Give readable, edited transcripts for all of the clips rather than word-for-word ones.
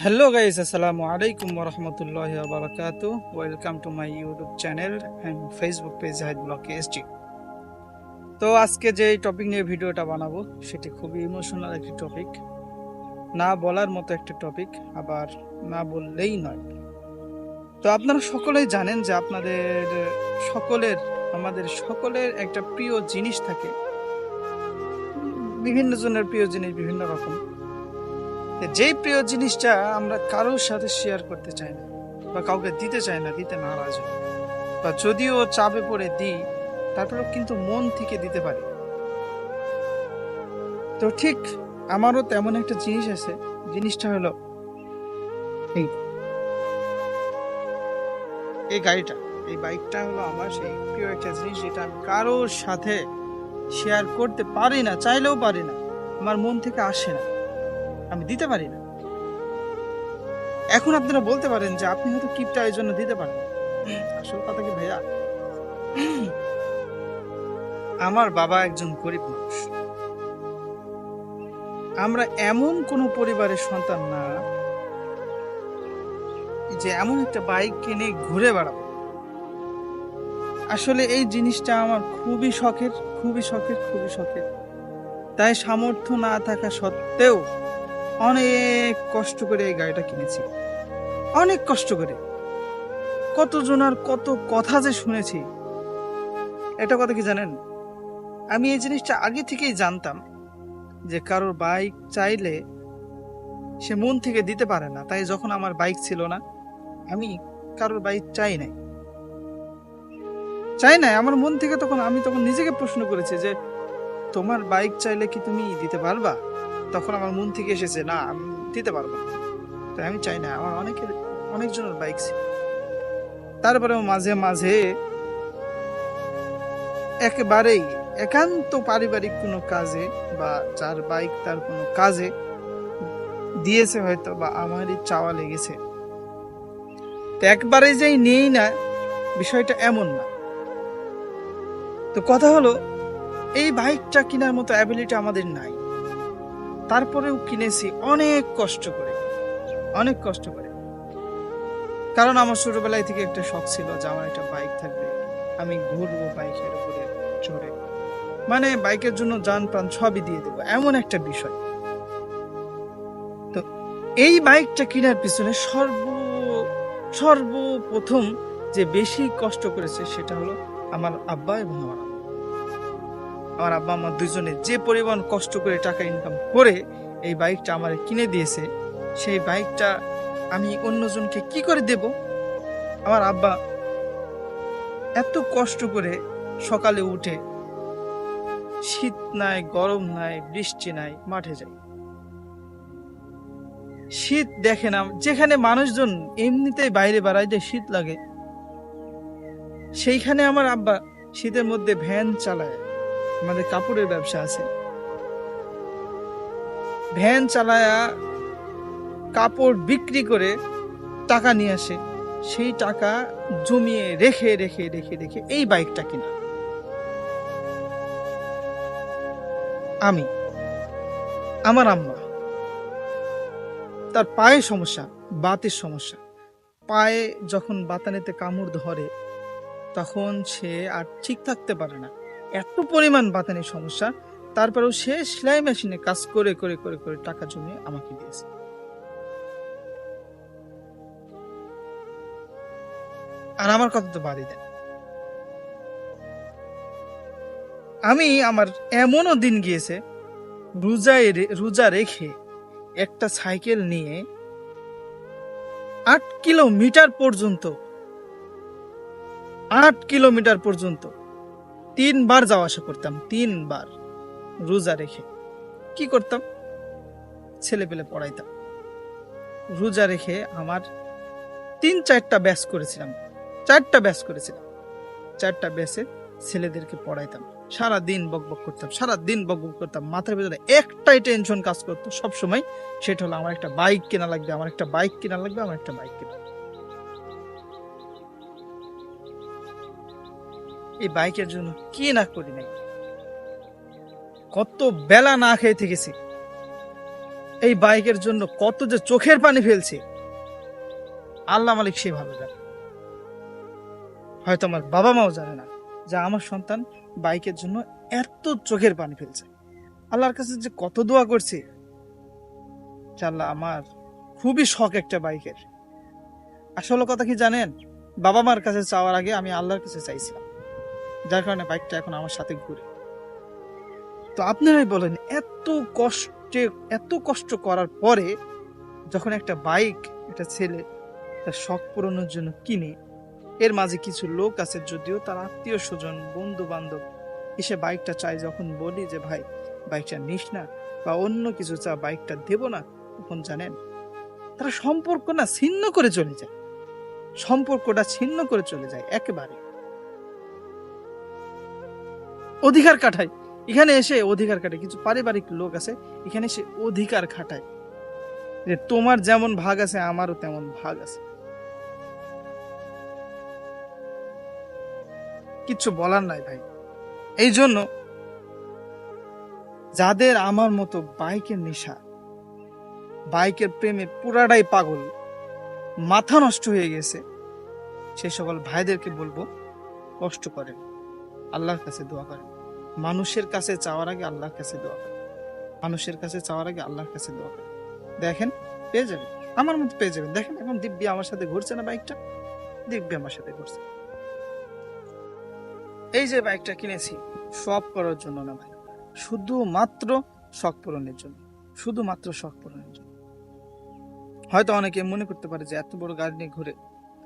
Hello guys, Assalamu alaikum wa rahmatullahi wa barakatuh. Welcome to my YouTube channel and Facebook page Zahid Blog KSG. তো আজকে যে topic নিয়ে ভিডিওটা বানাবো সেটি খুবই ইমোশনাল একটি টপিক, না বলার মতো একটা টপিক, আবার না বললেই নয়। তো আপনারা সকলেই জানেন যে আমাদের সকলের একটা প্রিয় জিনিস থাকে। বিভিন্ন জনের প্রিয় জিনিস বিভিন্ন রকম। যেই প্রিয় জিনিসটা আমরা কারোর সাথে শেয়ার করতে চাই না বা কাউকে দিতে চাই না, দিতে নারাজ হই, বা যদিও চাপে পড়ে দিই তারপরেও কিন্তু মন থেকে দিতে পারি। তো ঠিক আমারও তেমন একটা জিনিস আছে। জিনিসটা হলো এই গাড়িটা, এই বাইকটা হলো আমার সেই প্রিয় একটা জিনিস, যেটা আমি কারোর সাথে শেয়ার করতে পারি না, চাইলেও পারি না, আমার মন থেকে আসে না, আমি দিতে পারি না। এখন আপনারা বলতে পারেন যে আপনি হয়তো কিপটা এই জন্য দিতে পারেন। আসল কথা কি ভাইয়া, আমার বাবা একজন গরিব মানুষ। আমরা এমন কোন পরিবারের সন্তান না যে এমন একটা বাইক কিনে ঘুরে বেড়াবো। আসলে এই জিনিসটা আমার খুবই শখের, খুবই শখের, খুবই শখের। তাই সামর্থ্য না থাকা সত্ত্বেও অনেক কষ্ট করে এই গাড়িটা কিনেছি, অনেক কষ্ট করে। কতজনার কত কথা যে শুনেছি। এটা কথা কি জানেন, আমি এই জিনিসটা আগে থেকেই জানতাম যে কারোর বাইক চাইলে সে মন থেকে দিতে পারে না। তাই যখন আমার বাইক ছিল না, আমি কারোর বাইক চাই নাই, আমার মন থেকে। আমি তখন নিজেকে প্রশ্ন করেছি যে তোমার বাইক চাইলে কি তুমি দিতে পারবা? তখন আমার মন থেকে এসেছে না, আমি দিতে পারবো না, তাই আমি চাই না। আমার অনেকজনের বাইক ছিল। তারপরেও মাঝে মাঝে একেবারেই একান্ত পারিবারিক কোনো কাজে বা যার বাইক তার কোনো কাজে দিয়েছে হয়তো, বা আমারই চাওয়া লেগেছে, তো একবারে যেই নেই না, বিষয়টা এমন না। তো কথা হলো, এই বাইকটা কেনার মতো অ্যাবিলিটি আমাদের নাই, তারপরেও কিনেছি অনেক কষ্ট করে, অনেক কষ্ট করে। কারণ আমার ছোটবেলায় থেকে একটা শখ ছিল যে আমার একটা বাইক থাকবে, আমি ঘুরবো বাইকের উপরে চড়ে, মানে বাইকের জন্য জান প্রাণ সবই দিয়ে দেবো, এমন একটা বিষয়। তো এই বাইকটা কেনার পিছনে সর্বপ্রথম যে বেশি কষ্ট করেছে সেটা হলো আমার আব্বা এবং আমার আব্বা আমার দুজনে যে পরিমাণ কষ্ট করে টাকা ইনকাম করে এই বাইকটা আমার কিনে দিয়েছে, সেই বাইকটা আমি অন্যজনকে কি করে দেব? আমার আব্বা এত কষ্ট করে সকালে উঠে, শীত নাই, গরম নাই, বৃষ্টি নাই, মাঠে যায়। শীত দেখে না, যেখানে মানুষজন এমনিতেই বাইরে বেড়াইতে শীত লাগে, সেইখানে আমার আব্বা শীতের মধ্যে ভ্যান চালায়। আমাদের কাপড়ের ব্যবসা আছে, ভ্যান চালায়া কাপড় বিক্রি করে টাকা নিয়ে আসে, সেই টাকা জমিয়ে রেখে রেখে রেখে রেখে এই বাইকটা কিনা। আমার আম্মা, তার পায়ে সমস্যা, বাতের সমস্যা। পায়ে যখন বাতানেতে কামড় ধরে তখন সে আর ঠিক থাকতে পারে না, এত পরিমাণ বাতানের সমস্যা। তারপরেও সে সেলাই মেশিনে কাজ করে করে করে করে টাকা জমিয়ে আমাকে দিয়েছে। আর আমার কথা তো বাড়ি দেন। আমার এমনও দিন গিয়েছে, রোজা রেখে একটা সাইকেল নিয়ে 8 কিলোমিটার পর্যন্ত 3 বার যাওয়া আসা করতাম, 3 বার রোজা রেখে। কি করতাম? ছেলে পেলে পড়াইতাম। রোজা রেখে আমার 3-4টা ব্যাচ করেছিলাম, 4টা ব্যাচে ছেলেদেরকে পড়াইতাম। সারাদিন বকবক করতাম, মাথার ভিতরে একটাই টেনশন কাজ করতো সব সময়, সেটা হলো আমার একটা বাইক কেনা লাগবে, আমার একটা বাইক কেনা লাগবে, আমার একটা বাইক কেনা। এই বাইকের জন্য কি না করি নাই, কত বেলা না খেয়ে থেকেছি, এই বাইকের জন্য কত যে চোখের পানি ফেলছে, আল্লাহ মালিক সে ভালো জানে। হয়তো আমার বাবা মাও জানে না যে আমার সন্তান বাইকের জন্য এত চোখের পানি ফেলছে। আল্লাহর কাছে যে কত দোয়া করছে, যে আল্লাহ আমার খুবই শখ একটা বাইকের। আসলে কথা কি জানেন, বাবা মার কাছে চাওয়ার আগে আমি আল্লাহর কাছে চাইছিলাম, যার কারণে বাইকটা এখন আমার সাথে ঘুরে। তো আপনারাই বলেন, এত কষ্ট করার পরে যখন একটা বাইক একটা ছেলে তার শখ পূরণের জন্য কিনে, এর মাঝে কিছু লোক আছে যদিও তার আত্মীয় স্বজন বন্ধু বান্ধব এসে বাইকটা চাই, যখন বলি যে ভাই বাইকটা নিস না বা অন্য কিছু চা, বাইকটা দেব না, তখন জানেন তারা সম্পর্ক না ছিন্ন করে চলে যায়, সম্পর্কটা ছিন্ন করে চলে যায় একেবারে। অধিকার কাটায় এখানে এসে, অধিকার কাটায় কিছু পারিবারিক লোক আছে এখানে এসে অধিকার খাটায় যে তোমার যেমন ভাগ আছে আমারও তেমন ভাগ আছে। কিচ্ছু বলার নাই ভাই। এই জন্য যাদের আমার মতো বাইকের নেশা, বাইকের প্রেমে পুরাটাই পাগল, মাথা নষ্ট হয়ে গেছে, সেই সকল ভাইদেরকে বলবো কষ্ট করেন, আল্লাহর কাছে দোয়া করেন। মানুষের কাছে চাওয়ার আগে আল্লাহর কাছে দোয়া করেন, মানুষের কাছে চাওয়ার আগে আল্লাহর কাছে দোয়া করেন। দেখেন পেয়ে যাবেন, আমার মতো পেয়ে যাবেন। দেখেন এখন দিব্যি আমার সাথে ঘুরছে না বাইকটা, দিব্যি আমার সাথে ঘুরছে। এই যে বাইকটা কিনেছি শখ করার জন্য না ভাই, শুধুমাত্র শখ পূরণের জন্য, শুধুমাত্র শখ পূরণের জন্য। হয়তো অনেকে মনে করতে পারে যে এত বড় গাড়ি নিয়ে ঘুরে,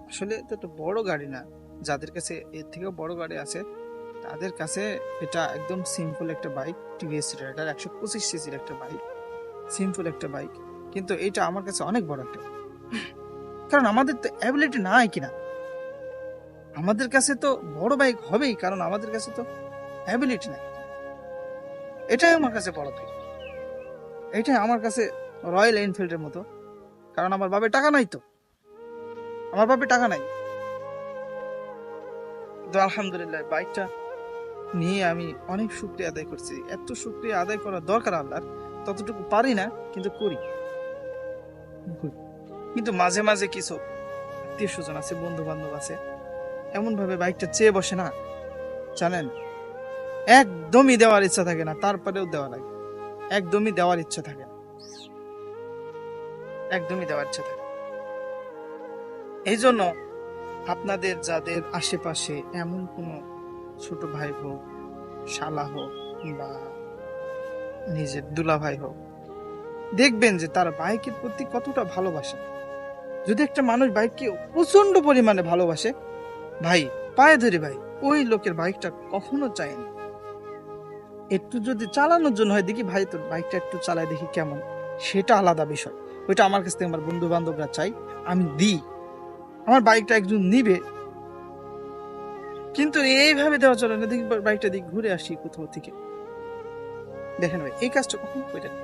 আসলে এটা তো বড় গাড়ি না। যাদের কাছে এর থেকেও বড় গাড়ি আছে তাদের কাছে এটা একদম সিম্পল একটা বাইক, টিভিএস রাইডার 125 সিসির একটা বাইক, সিম্পল একটা বাইক। কিন্তু এটা আমার কাছে অনেক বড় একটা, কারণ আমাদের তো অ্যাবিলিটি নাই কিনা। আমাদের কাছে তো বড় বাইক হবেই, কারণ আমাদের কাছে তো অ্যাবিলিটি নাই। এটাই আমার কাছে বড় বাইক, এটাই আমার কাছে রয়্যাল এনফিল্ডের মতো। কারণ আমার বাবার টাকা নাই, তো আমার বাবার টাকা নাই। তো আলহামদুলিল্লাহ বাইকটা নিয়ে আমি অনেক শুকরিয়া আদায় করছি। এত শুকরিয়া আদায় করার দরকার আল্লাহর, ততটুকু পারি না, কিন্তু করি। কিন্তু মাঝে মাঝে কিছু আত্মীয় স্বজন আছে, বন্ধু বান্ধব আছে, এমন ভাবে বাইকটা চেয়ে বসে না, জানেন একদমই দেওয়ার ইচ্ছা থাকে না, তারপরেও দেওয়া লাগে। একদমই দেওয়ার ইচ্ছা থাকে না, একদমই দেওয়ার ইচ্ছা থাকে। এই জন্য আপনাদের যাদের আশেপাশে এমন কোনো ছোট ভাই হোক, শালা হোক বা নিজের দুলা ভাই হোক, দেখবেন যে তার বাইকের প্রতি কতটা ভালোবাসে। যদি একটা মানুষ বাইককে প্রচন্ড পরিমাণে ভালোবাসে, ভাই পায়ে ধরে ভাই ওই লোকের বাইকটা কখনো চায়নি। একটু যদি চালানোর জন্য হয়, দেখি ভাই তোর বাইকটা একটু চালায় দেখি কেমন, সেটা আলাদা বিষয়। ওইটা আমার কাছ থেকে আমার বন্ধু বান্ধবরা চাই, আমি দিই, আমার বাইকটা একজন নিবে। কিন্তু এইভাবে দেওয়া চলে না, দেখি বাইকটা দিক ঘুরে আসি কোথাও থেকে। দেখেন ভাই এই কাজটা কখনো করে না,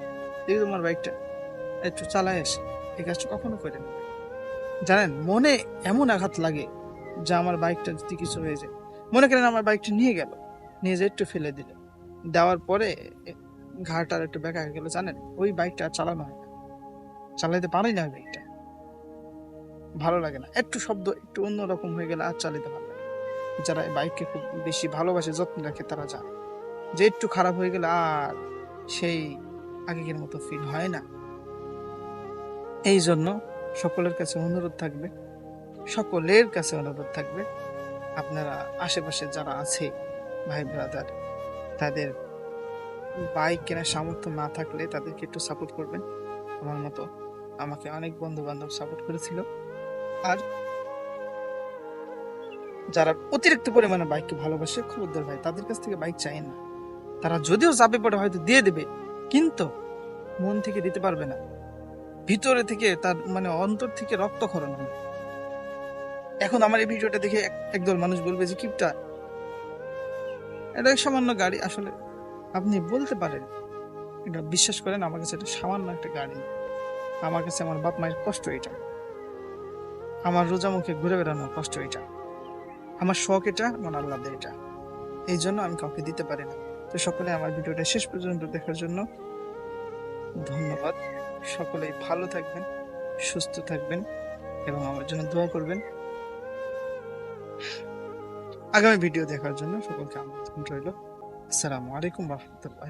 দেখি তোমার বাইকটা একটু চালায় আসি, এই কাজটা কখনো করে না। জানেন মনে এমন আঘাত লাগে যে আমার বাইকটা যদি কিছু হয়ে যায়, মনে করেন আমার বাইকটা নিয়ে গেল, নিয়ে যে একটু ফেলে দিল, দেওয়ার পরে ঘাটার একটু বেঁকা হয়ে গেল, জানেন ওই বাইকটা আর চালানো হয় না, চালাইতে পারি না। বাইকটা ভালো লাগে না, একটু শব্দ একটু অন্যরকম হয়ে গেলে আর চালাতে ভালো লাগে। যারা এই বাইককে খুব বেশি ভালোবাসে, যত্ন রাখে, তারা জানে যে একটু খারাপ হয়ে গেলে আর সেই আগের মতো ফিল হয় না। এই জন্য সকলের কাছে অনুরোধ থাকবে, সকলের কাছে অনুরোধ থাকবে, আপনারা আশেপাশে যারা আছে ভাই ব্রাদার, তাদের বাইক কেনার সামর্থ্য না থাকলে তাদেরকে একটু সাপোর্ট করবেন। আমার মতো আমাকে অনেক বন্ধু বান্ধব সাপোর্ট করেছিল। আর যারা অতিরিক্ত পরিমাণে বাইককে ভালোবাসে, খবরদার ভাই তাদের কাছ থেকে বাইক চাই না। তারা যদিও চাপে পড়ে হয়তো দিয়ে দেবে, কিন্তু মন থেকে দিতে পারবে না, ভিতরে থেকে তার মানে অন্তর থেকে রক্তক্ষরণ হবে। এখন আমার এই ভিডিওটা দেখে একদল মানুষ বলবে যে কিপটা, এটা সামান্য গাড়ি। আসলে আপনি বলতে পারেন, এটা বিশ্বাস করেন আমার কাছে এটা সামান্য একটা গাড়ি। আমার কাছে আমার বাপ মায়ের কষ্ট এটা, আমার রোজা মুখে ঘুরে বেড়ানোর কষ্ট এটা, আমার শখ এটা, আমার আল্লাহদের এটা। এই জন্য আমি কাউকে দিতে পারি না। তো সকলে আমার ভিডিওটা শেষ পর্যন্ত দেখার জন্য ধন্যবাদ। সকলেই ভালো থাকবেন, সুস্থ থাকবেন এবং আমার জন্য দোয়া করবেন। আগামী ভিডিও দেখার জন্য সকলকে আমন্ত্রণ রইল। আসসালামু আলাইকুম রহমতুল্লাহ।